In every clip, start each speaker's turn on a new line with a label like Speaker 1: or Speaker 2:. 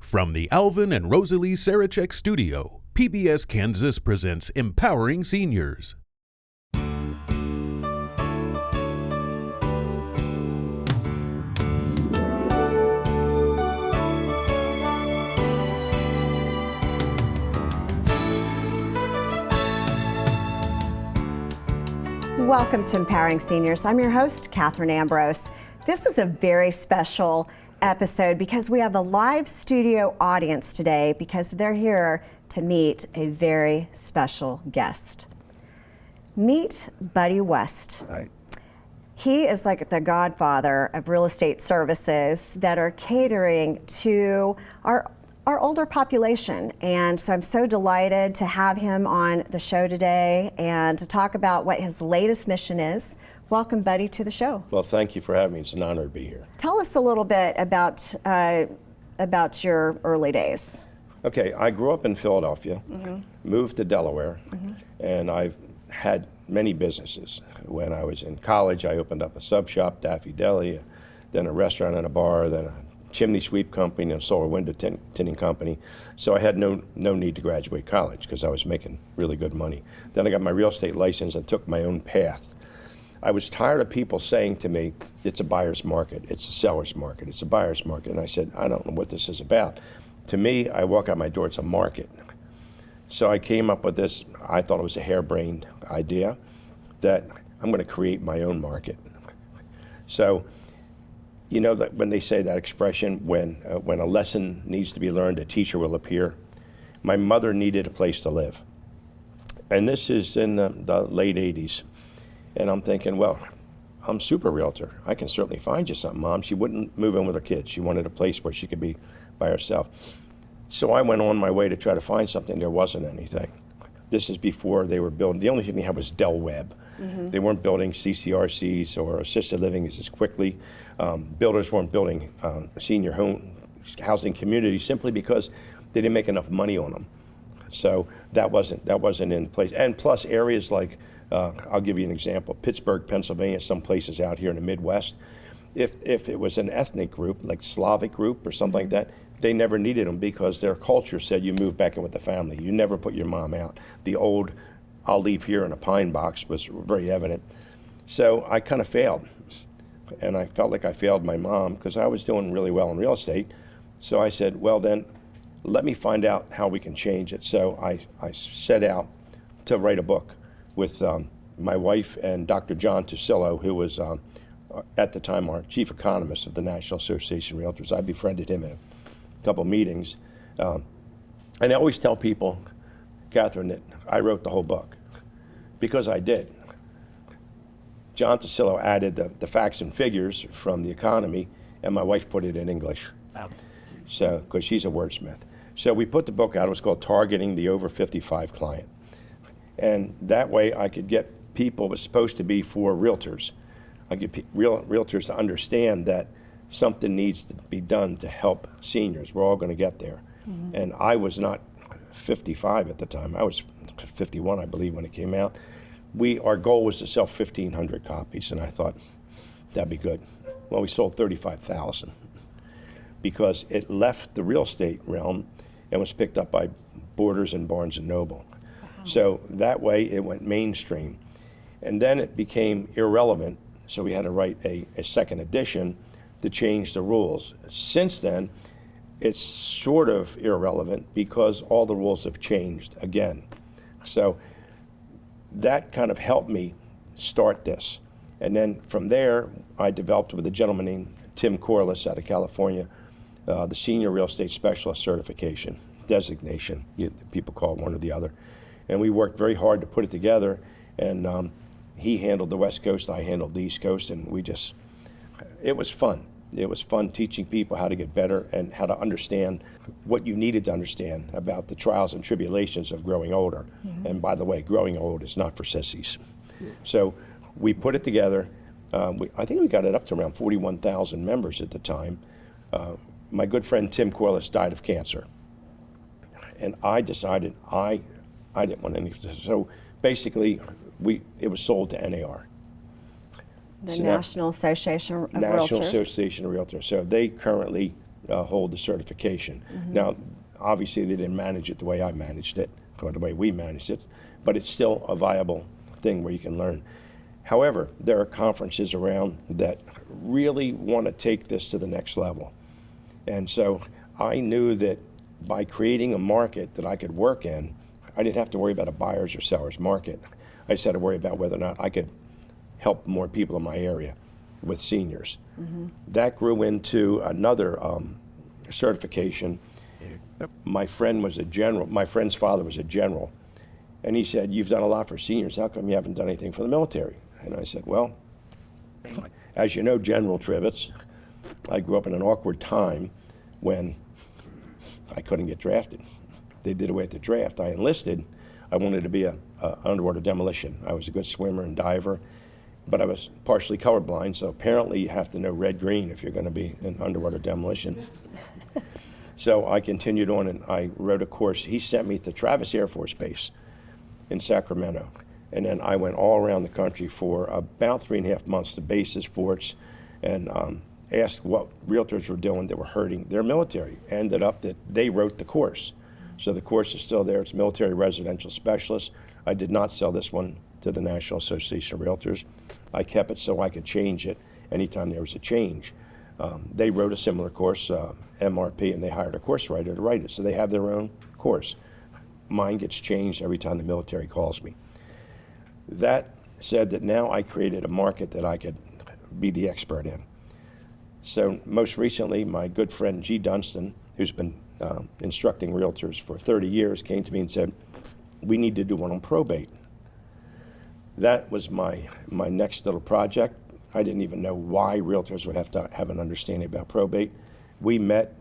Speaker 1: From the Alvin and Rosalie Sarachek studio, PBS Kansas presents Empowering Seniors.
Speaker 2: Welcome to Empowering Seniors. I'm your host, Katherine Ambrose. This is a very special episode because we have a live studio audience today because they're here to meet a very special guest. Meet Buddy West.
Speaker 3: Hi.
Speaker 2: He is like the godfather of real estate services that are catering to our older population. And so I'm so delighted to have him on the show today and to talk about what his latest mission is. Welcome, Buddy, to the show.
Speaker 3: Well, thank you for having me. It's an honor to be here.
Speaker 2: Tell us a little bit about your early days.
Speaker 3: Okay, I grew up in Philadelphia, moved to Delaware, and I've had many businesses. When I was in college, I opened up a sub shop, Daffy Deli, then a restaurant and a bar, then a chimney sweep company, and a solar window tinting company. So I had no need to graduate college because I was making really good money. Then I got my real estate license and took my own path. I was tired of people saying to me, it's a buyer's market, it's a seller's market, it's a buyer's market. And I said, I don't know what this is about. To me, I walk out my door, it's a market. So I came up with this, I thought it was a harebrained idea, that I'm going to create my own market. So, you know that when they say that expression, when a lesson needs to be learned, a teacher will appear. My mother needed a place to live. And this is in the late 80s. And I'm thinking, well, I'm super realtor. I can certainly find you something, Mom. She wouldn't move in with her kids. She wanted a place where she could be by herself. So I went on my way to try to find something. There wasn't anything. This is before they were building. The only thing they had was Del Webb. They weren't building CCRCs or assisted living as quickly. Builders weren't building senior home housing communities simply because they didn't make enough money on them. So that wasn't in place. And plus areas like, I'll give you an example, Pittsburgh, Pennsylvania, some places out here in the Midwest, if it was an ethnic group, like Slavic group or something like that, they never needed them because their culture said you move back in with the family. You never put your mom out. The old, I'll leave here in a pine box was very evident. So I kind of failed. And I felt like I failed my mom because I was doing really well in real estate. So I said, well then, let me find out how we can change it. So I set out to write a book with my wife and Dr. John Tusillo, who was at the time our chief economist of the National Association of Realtors. I befriended him in a couple meetings. And I always tell people, Katherine, that I wrote the whole book because I did. John Tusillo added the facts and figures from the economy, and my wife put it in English. Wow. So, because she's a wordsmith. So we put the book out. It was called Targeting the Over 55 Client. And that way I could get people, it was supposed to be for realtors. I get realtors to understand that something needs to be done to help seniors. We're all going to get there. And I was not 55 at the time. I was 51, I believe, when it came out. Our goal was to sell 1,500 copies, and I thought that'd be good. Well, we sold 35,000 because it left the real estate realm and was picked up by Borders and Barnes and Noble. So that way it went mainstream. And then it became irrelevant, so we had to write a second edition to change the rules. Since then, it's sort of irrelevant because all the rules have changed again. So that kind of helped me start this. And then from there, I developed with a gentleman named Tim Corliss out of California, the Senior Real Estate Specialist Certification, designation. People call it one or the other. And we worked very hard to put it together, and he handled the West Coast, I handled the East Coast, and it was fun. It was fun teaching people how to get better and how to understand what you needed to understand about the trials and tribulations of growing older. And by the way, growing old is not for sissies. So we put it together. I think we got it up to around 41,000 members at the time. My good friend Tim Corliss died of cancer. And I decided I didn't want anything. So basically, it was sold to NAR.
Speaker 2: The National Association of Realtors.
Speaker 3: National Association of Realtors. So they currently hold the certification. Now, obviously they didn't manage it the way I managed it, or the way we managed it, but it's still a viable thing where you can learn. However, there are conferences around that really want to take this to the next level. And so I knew that by creating a market that I could work in, I didn't have to worry about a buyer's or seller's market. I just had to worry about whether or not I could help more people in my area with seniors. That grew into another certification. My friend was a general. My friend's father was a general. And he said, "You've done a lot for seniors. How come you haven't done anything for the military?" And I said, "Well, as you know, General Trivets, I grew up in an awkward time when I couldn't get drafted. They did away with the draft. I enlisted. I wanted to be a underwater demolition. I was a good swimmer and diver, but I was partially colorblind, so apparently you have to know red-green if you're going to be in underwater demolition." So I continued on, and I wrote a course. He sent me to Travis Air Force Base in Sacramento. And then I went all around the country for about 3.5 months to bases, forts, and asked what realtors were doing that were hurting their military. Ended up that they wrote the course. So the course is still there. It's Military Residential Specialist. I did not sell this one to the National Association of Realtors. I kept it so I could change it anytime there was a change. They wrote a similar course, MRP, and they hired a course writer to write it. So they have their own course. Mine gets changed every time the military calls me. That said, that now I created a market that I could be the expert in. So most recently, my good friend G. Dunstan, who's been instructing realtors for 30 years, came to me and said, "We need to do one on probate." That was my next little project. I didn't even know why realtors would have to have an understanding about probate. We met.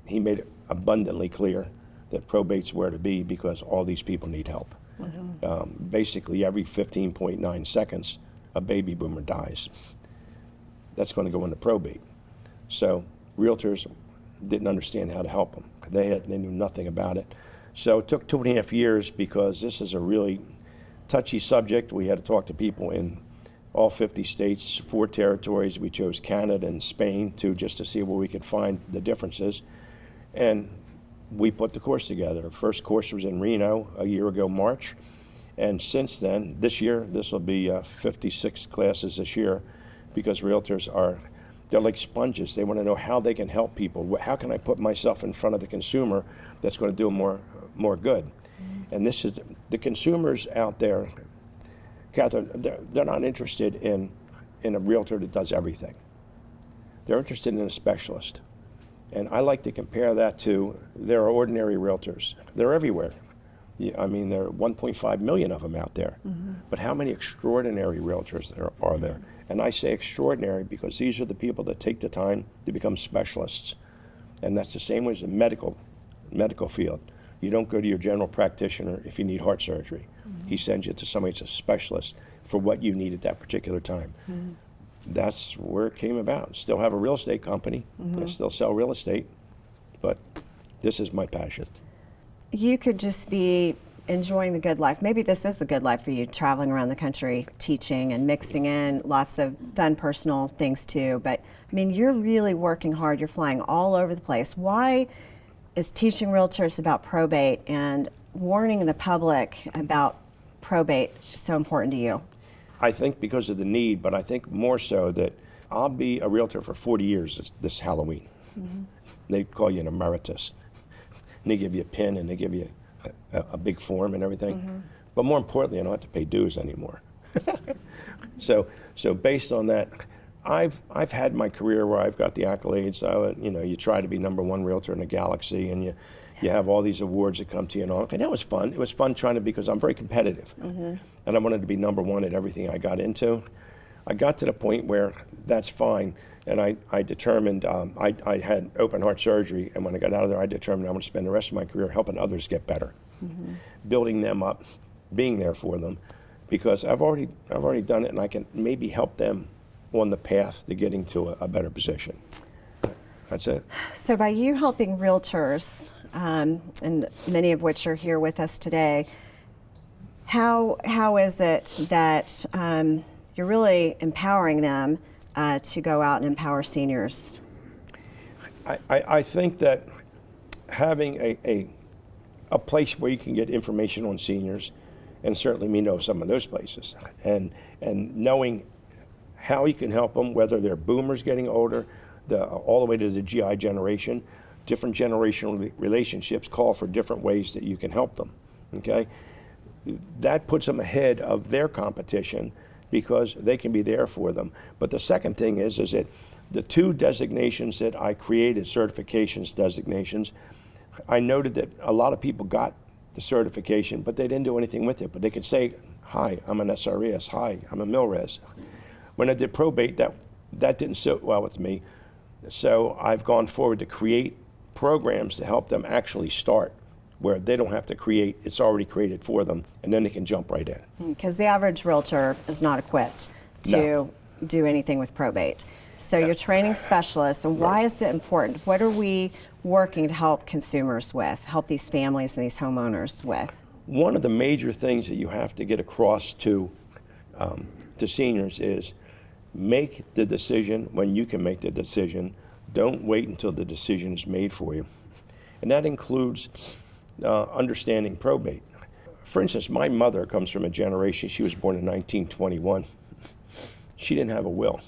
Speaker 3: He made it abundantly clear that probate's where to be because all these people need help. Basically, every 15.9 seconds, a baby boomer dies. That's going to go into probate. So realtors didn't understand how to help them. They knew nothing about it. So it took 2.5 years because this is a really touchy subject. We had to talk to people in all 50 states, 4 territories. We chose Canada and Spain just to see where we could find the differences. And we put the course together. First course was in Reno a year ago, March. And since then, this year, this will be 56 classes this year because realtors they're like sponges. They want to know how they can help people. How can I put myself in front of the consumer that's going to do more good? And this is the consumers out there, Katherine, they're not interested in a realtor that does everything. They're interested in a specialist. And I like to compare that to there are ordinary realtors. They're everywhere. I mean, there are 1.5 million of them out there. But how many extraordinary realtors are there? And I say extraordinary because these are the people that take the time to become specialists. And that's the same way as the medical field. You don't go to your general practitioner if you need heart surgery. He sends you to somebody that's a specialist for what you need at that particular time. That's where it came about. Still have a real estate company. I still sell real estate, but this is my passion.
Speaker 2: You could just be enjoying the good life. Maybe this is the good life for you, traveling around the country, teaching and mixing in lots of fun personal things too. But I mean, you're really working hard. You're flying all over the place. Why is teaching realtors about probate and warning the public about probate so important to you?
Speaker 3: I think because of the need, but I think more so that I'll be a realtor for 40 years this Halloween. They call you an emeritus. And they give you a pin and they give you a big form and everything. But more importantly, I don't have to pay dues anymore. So based on that, I've had my career where I've got the accolades. You try to be #1 realtor in the galaxy, and you have all these awards that come to you and all. And that was fun. It was fun trying to, because I'm very competitive. And I wanted to be #1 at everything I got into. I got to the point where that's fine. And I determined, I had open heart surgery, and when I got out of there, I determined I want to spend the rest of my career helping others get better, building them up, being there for them, because I've already done it, and I can maybe help them on the path to getting to a better position. That's it. So
Speaker 2: by you helping realtors, and many of which are here with us today, how is it that you're really empowering them to go out and empower seniors?
Speaker 3: I think that having a place where you can get information on seniors, and certainly we know some of those places, and knowing how you can help them, whether they're boomers getting older, all the way to the GI generation, different generational relationships call for different ways that you can help them, okay? That puts them ahead of their competition because they can be there for them. But the second thing is that the 2 designations that I created, certifications designations, I noted that a lot of people got the certification, but they didn't do anything with it. But they could say, hi, I'm an SRES, hi, I'm a MilRes. When I did probate, that didn't sit well with me. So I've gone forward to create programs to help them actually start, where they don't have to create, it's already created for them, and then they can jump right in.
Speaker 2: Because the average realtor is not equipped to do anything with probate. So you're training specialists, and why is it important? What are we working to help consumers with, help these families and these homeowners with?
Speaker 3: One of the major things that you have to get across to seniors is make the decision when you can make the decision. Don't wait until the decision is made for you. And that includes understanding probate. For instance, my mother comes from a generation, she was born in 1921. She didn't have a will.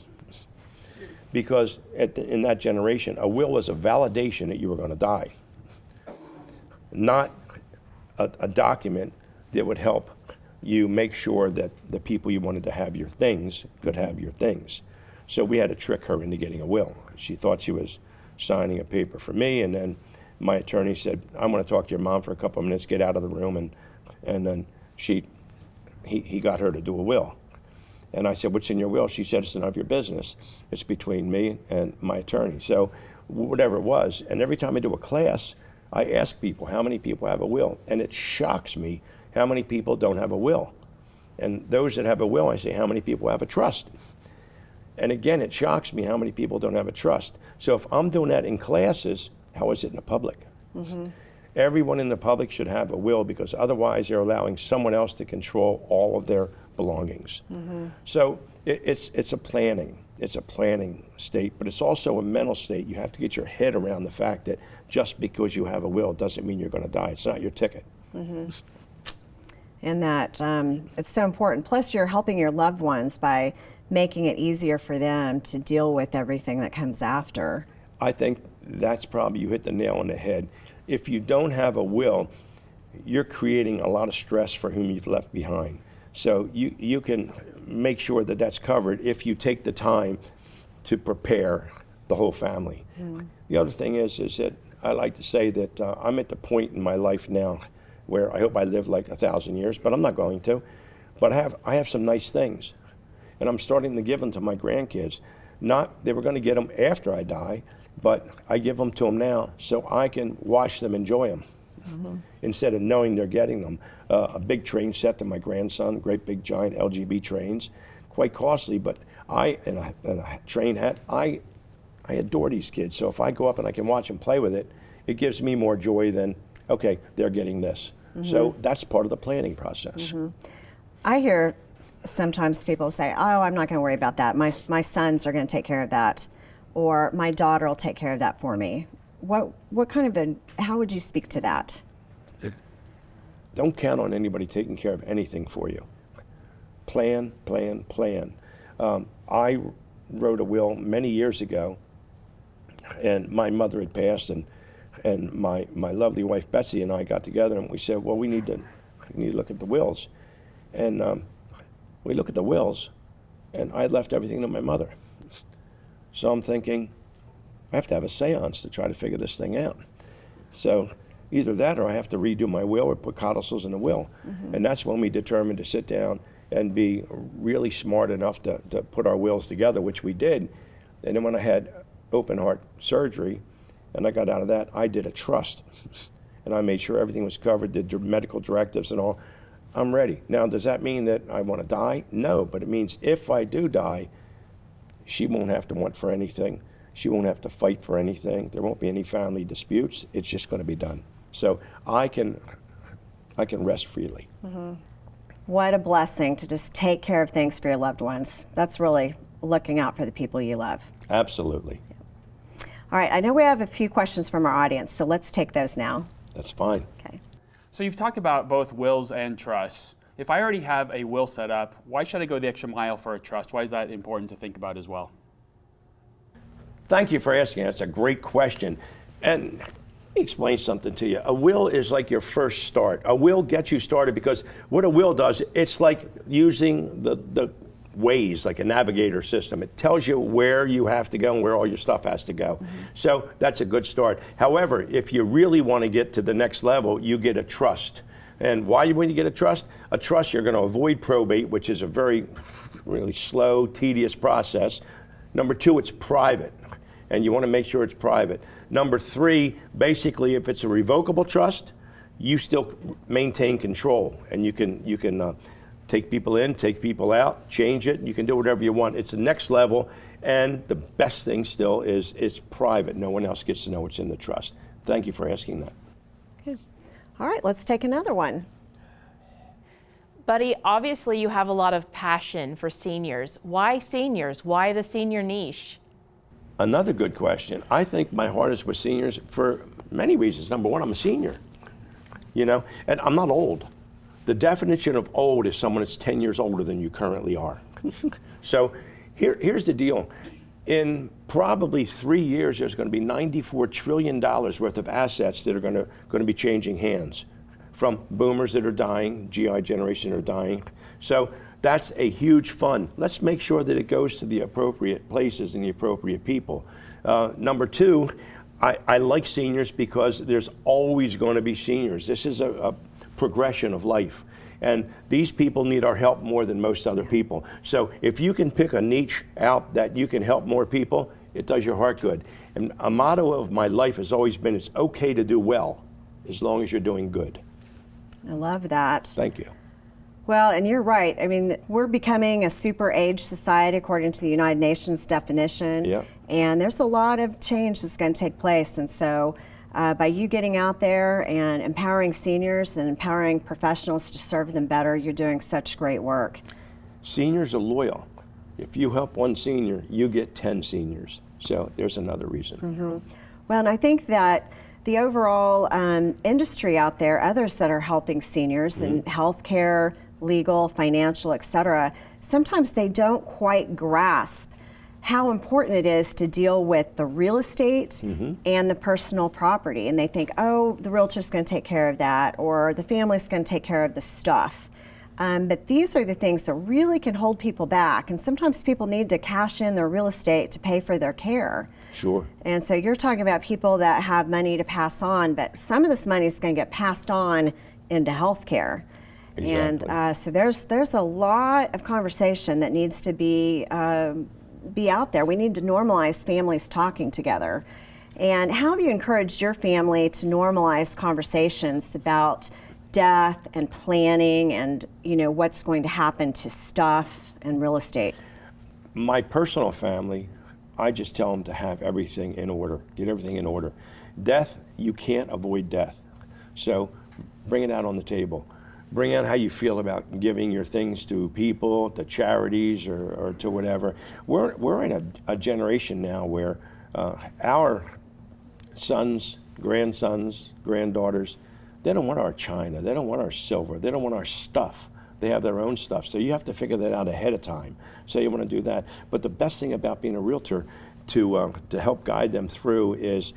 Speaker 3: Because in that generation, a will was a validation that you were going to die, not a document that would help you make sure that the people you wanted to have your things could have your things. So we had to trick her into getting a will. She thought she was signing a paper for me, and then my attorney said, I want to talk to your mom for a couple of minutes, get out of the room, and then he got her to do a will. And I said, what's in your will? She said, it's none of your business. It's between me and my attorney. So whatever it was, and every time I do a class, I ask people, how many people have a will? And it shocks me how many people don't have a will. And those that have a will, I say, how many people have a trust? And again, it shocks me how many people don't have a trust. So if I'm doing that in classes, how is it in the public? Mm-hmm. Everyone in the public should have a will, because otherwise they're allowing someone else to control all of their belongings. Mm-hmm. So it's a planning. It's a planning state, but it's also a mental state. You have to get your head around the fact that just because you have a will doesn't mean you're going to die. It's not your ticket.
Speaker 2: Mm-hmm. And that it's so important. Plus, you're helping your loved ones by making it easier for them to deal with everything that comes after.
Speaker 3: I think that's probably, you hit the nail on the head. If you don't have a will, you're creating a lot of stress for whom you've left behind. So you can make sure that that's covered if you take the time to prepare the whole family. Mm. The other thing is that I like to say that I'm at the point in my life now where I hope I live like 1,000 years, but I'm not going to. But I have some nice things, and I'm starting to give them to my grandkids. Not they were going to get them after I die, but I give them to them now so I can watch them enjoy them. Mm-hmm. Instead of knowing they're getting them. A big train set to my grandson, great big giant LGB trains, quite costly, but and a train hat, I adore these kids. So if I go up and I can watch them play with it, it gives me more joy than, okay, they're getting this. Mm-hmm. So that's part of the planning process.
Speaker 2: Mm-hmm. I hear sometimes people say, oh, I'm not going to worry about that. My sons are going to take care of that, or my daughter will take care of that for me. What kind of how would you speak to that?
Speaker 3: Don't count on anybody taking care of anything for you. Plan, plan, plan. I wrote a will many years ago, and my mother had passed, and my lovely wife Betsy and I got together, and we said, well, we need to look at the wills. And we look at the wills, and I left everything to my mother. So I'm thinking, I have to have a seance to try to figure this thing out. So either that or I have to redo my will or put codicils in the will. Mm-hmm. And that's when we determined to sit down and be really smart enough to put our wills together, which we did. And then when I had open heart surgery and I got out of that, I did a trust. And I made sure everything was covered, did medical directives and all. I'm ready. Now, does that mean that I want to die? No, but it means if I do die, she won't have to want for anything. She won't have to fight for anything. There won't be any family disputes. It's just going to be done. So I can rest freely. Mm-hmm.
Speaker 2: What a blessing to just take care of things for your loved ones. That's really looking out for the people you love.
Speaker 3: Absolutely.
Speaker 2: Yeah. All right, I know we have a few questions from our audience, so let's take those now.
Speaker 3: That's fine.
Speaker 2: Okay.
Speaker 4: So you've talked about both wills and trusts. If I already have a will set up, why should I go the extra mile for a trust? Why is that important to think about as well?
Speaker 3: Thank you for asking. That's a great question. And let me explain something to you. A will is like your first start. A will gets you started because what a will does, it's like using the Waze, like a navigator system. It tells you where you have to go and where all your stuff has to go. So that's a good start. However, if you really want to get to the next level, you get a trust. And why when you get a trust? A trust, you're going to avoid probate, which is a very, really slow, tedious process. Number two, it's private, and you want to make sure it's private. Number three, basically, if it's a revocable trust, you still maintain control, and you can take people in, take people out, change it. You can do whatever you want. It's the next level, and the best thing still is it's private. No one else gets to know what's in the trust. Thank you for asking that.
Speaker 2: Good. All right, let's take another one.
Speaker 5: Buddy, obviously you have a lot of passion for seniors. Why seniors? Why the senior niche?
Speaker 3: Another good question. I think my heart is with seniors for many reasons. Number one, I'm a senior, and I'm not old. The definition of old is someone that's 10 years older than you currently are. So here's the deal. In probably 3 years, there's going to be $94 trillion worth of assets that are going to be changing hands, from boomers that are dying, GI generation are dying. So that's a huge fund. Let's make sure that it goes to the appropriate places and the appropriate people. Number two, I like seniors because there's always going to be seniors. This is a progression of life. And these people need our help more than most other people. So if you can pick a niche out that you can help more people, it does your heart good. And a motto of my life has always been, it's okay to do well as long as you're doing good.
Speaker 2: I love that.
Speaker 3: Thank you.
Speaker 2: Well, and you're right. I mean, we're becoming a super age society according to the United Nations definition.
Speaker 3: Yeah.
Speaker 2: And there's a lot of change that's going to take place. And so by you getting out there and empowering seniors and empowering professionals to serve them better, you're doing such great work.
Speaker 3: Seniors are loyal. If you help one senior, you get 10 seniors. So there's another reason.
Speaker 2: Mm-hmm. Well, and I think that the overall industry out there, others that are helping seniors in healthcare, legal, financial, et cetera, sometimes they don't quite grasp how important it is to deal with the real estate and the personal property. And they think, oh, the realtor's going to take care of that, or the family's going to take care of the stuff. But these are the things that really can hold people back. And sometimes people need to cash in their real estate to pay for their care.
Speaker 3: Sure.
Speaker 2: And so you're talking about people that have money to pass on, but some of this money is going to get passed on into healthcare.
Speaker 3: Exactly.
Speaker 2: And so there's a lot of conversation that needs to be out there. We need to normalize families talking together. And how have you encouraged your family to normalize conversations about death and planning and what's going to happen to stuff and real estate?
Speaker 3: My personal family, I just tell them to have everything in order, get everything in order. Death, you can't avoid death. So bring it out on the table. Bring out how you feel about giving your things to people, to charities, or to whatever. We're in a generation now where our sons, grandsons, granddaughters, they don't want our china, they don't want our silver, they don't want our stuff. They have their own stuff. So you have to figure that out ahead of time. So you want to do that. But the best thing about being a realtor to help guide them through is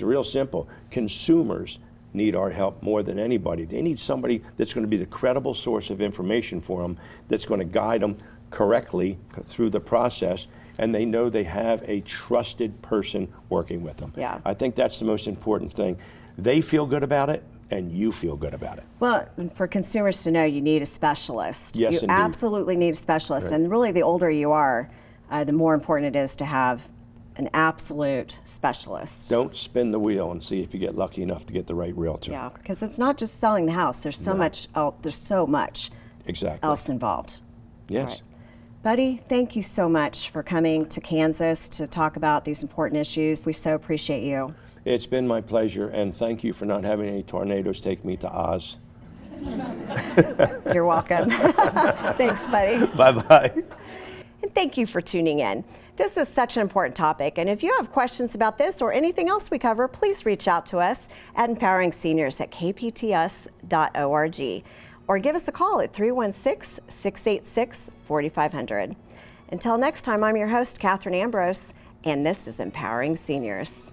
Speaker 3: real simple. Consumers need our help more than anybody. They need somebody that's going to be the credible source of information for them, that's going to guide them correctly through the process, and they know they have a trusted person working with them.
Speaker 2: Yeah.
Speaker 3: I think that's the most important thing. They feel good about it, and you feel good about it.
Speaker 2: Well, for consumers to know, you need a specialist.
Speaker 3: Yes,
Speaker 2: you
Speaker 3: indeed.
Speaker 2: absolutely need a specialist.
Speaker 3: Right.
Speaker 2: And really, the older you are, the more important it is to have an absolute specialist.
Speaker 3: Don't spin the wheel and see if you get lucky enough to get the right realtor.
Speaker 2: Yeah, because it's not just selling the house. There's so much. There's so much
Speaker 3: Exactly.
Speaker 2: else involved.
Speaker 3: Yes.
Speaker 2: All right. Buddy, thank you so much for coming to Kansas to talk about these important issues. We so appreciate you.
Speaker 3: It's been my pleasure, and thank you for not having any tornadoes take me to Oz.
Speaker 2: You're welcome. Thanks, buddy.
Speaker 3: Bye-bye.
Speaker 2: And thank you for tuning in. This is such an important topic, and if you have questions about this or anything else we cover, please reach out to us at empoweringseniors@kpts.org or give us a call at 316-686-4500. Until next time, I'm your host, Katherine Ambrose, and this is Empowering Seniors.